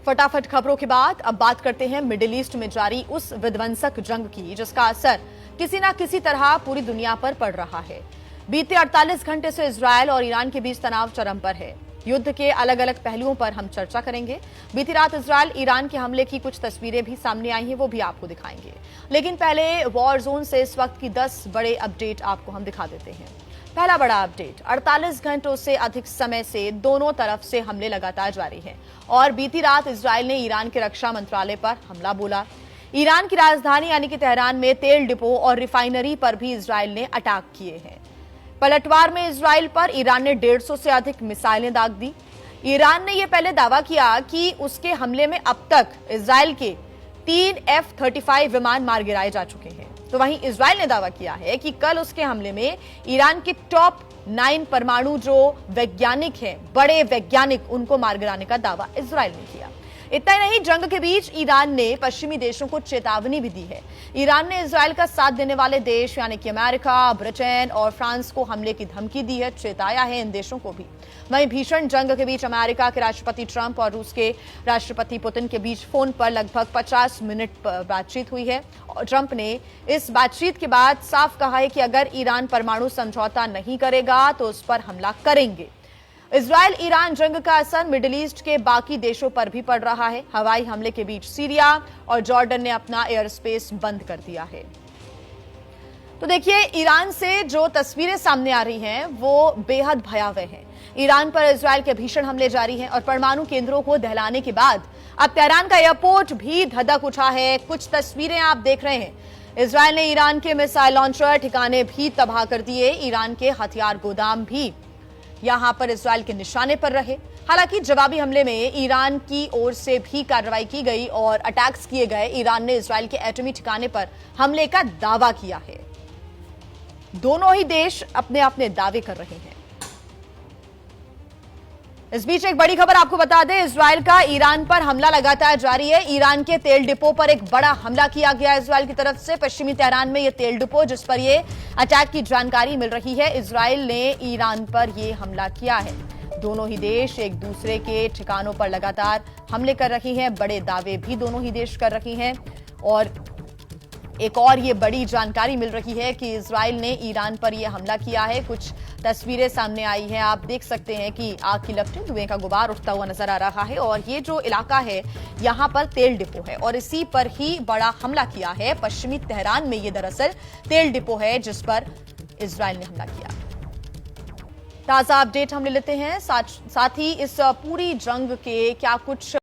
फटाफट खबरों के बाद अब बात करते हैं मिडिल ईस्ट में जारी उस विध्वंसक जंग की जिसका असर किसी न किसी तरह पूरी दुनिया पर पड़ रहा है। बीते 48 घंटे से इजरायल और ईरान के बीच तनाव चरम पर है। युद्ध के अलग अलग पहलुओं पर हम चर्चा करेंगे। बीती रात इजरायल ईरान के हमले की कुछ तस्वीरें भी सामने आई हैं, वो भी आपको दिखाएंगे। लेकिन पहले वॉर जोन से इस वक्त की 10 बड़े अपडेट आपको हम दिखा देते हैं। पहला बड़ा अपडेट, 48 घंटों से अधिक समय से दोनों तरफ से हमले लगातार जारी हैं और बीती रात इजरायल ने ईरान के रक्षा मंत्रालय पर हमला बोला। ईरान की राजधानी यानी कि तेहरान में तेल डिपो और रिफाइनरी पर भी इजरायल ने अटैक किए हैं। पलटवार में इजरायल पर ईरान ने 150 से अधिक मिसाइलें दाग दी। ईरान ने यह पहले दावा किया कि उसके हमले में अब तक इजरायल के 3 F-35 विमान मार गिराए जा चुके हैं। तो वहीं इजरायल ने दावा किया है कि कल उसके हमले में ईरान के टॉप 9 परमाणु जो वैज्ञानिक हैं, बड़े वैज्ञानिक, उनको मार गिराने का दावा इजरायल ने किया। इतना ही नहीं, जंग के बीच ईरान ने पश्चिमी देशों को चेतावनी भी दी है। ईरान ने इजरायल का साथ देने वाले देश यानी कि अमेरिका, ब्रिटेन और फ्रांस को हमले की धमकी दी है, चेताया है इन देशों को भी। वहीं भीषण जंग के बीच अमेरिका के राष्ट्रपति ट्रंप और रूस के राष्ट्रपति पुतिन के बीच फोन पर लगभग 50 मिनट बातचीत हुई है और ट्रंप ने इस बातचीत के बाद साफ कहा है कि अगर ईरान परमाणु समझौता नहीं करेगा तो उस पर हमला करेंगे। इजरायल ईरान जंग का असर मिडिल ईस्ट के बाकी देशों पर भी पड़ रहा है। हवाई हमले के बीच सीरिया और जॉर्डन ने अपना एयर स्पेस बंद कर दिया है। तो देखिए, ईरान से जो तस्वीरें सामने आ रही हैं वो बेहद भयावह हैं। ईरान पर इजरायल के भीषण हमले जारी हैं और परमाणु केंद्रों को दहलाने के बाद अब तेहरान का एयरपोर्ट भी धधक उठा है। कुछ तस्वीरें आप देख रहे हैं। इजरायल ने ईरान के मिसाइल लॉन्चर ठिकाने भी तबाह कर दिए। ईरान के हथियार गोदाम भी यहां पर इजरायल के निशाने पर रहे। हालांकि जवाबी हमले में ईरान की ओर से भी कार्रवाई की गई और अटैक्स किए गए। ईरान ने इजरायल के एटमी ठिकाने पर हमले का दावा किया है। दोनों ही देश अपने अपने दावे कर रहे हैं। इस बीच एक बड़ी खबर आपको बता दें, इजरायल का ईरान पर हमला लगातार जारी है। ईरान के तेल डिपो पर एक बड़ा हमला किया गया इजरायल की तरफ से। पश्चिमी तेहरान में यह तेल डिपो जिस पर यह अटैक की जानकारी मिल रही है, इजरायल ने ईरान पर यह हमला किया है। दोनों ही देश एक दूसरे के ठिकानों पर लगातार हमले कर रही हैं। बड़े दावे भी दोनों ही देश कर रही हैं और एक और ये बड़ी जानकारी मिल रही है कि इजरायल ने ईरान पर यह हमला किया है। कुछ तस्वीरें सामने आई हैं, आप देख सकते हैं कि आग की लपटें, धुएं का गुबार उठता हुआ नजर आ रहा है और ये जो इलाका है यहां पर तेल डिपो है और इसी पर ही बड़ा हमला किया है। पश्चिमी तेहरान में ये दरअसल तेल डिपो है जिस पर इजरायल ने हमला किया। ताजा अपडेट हम ले लेते हैं, साथ ही इस पूरी जंग के क्या कुछ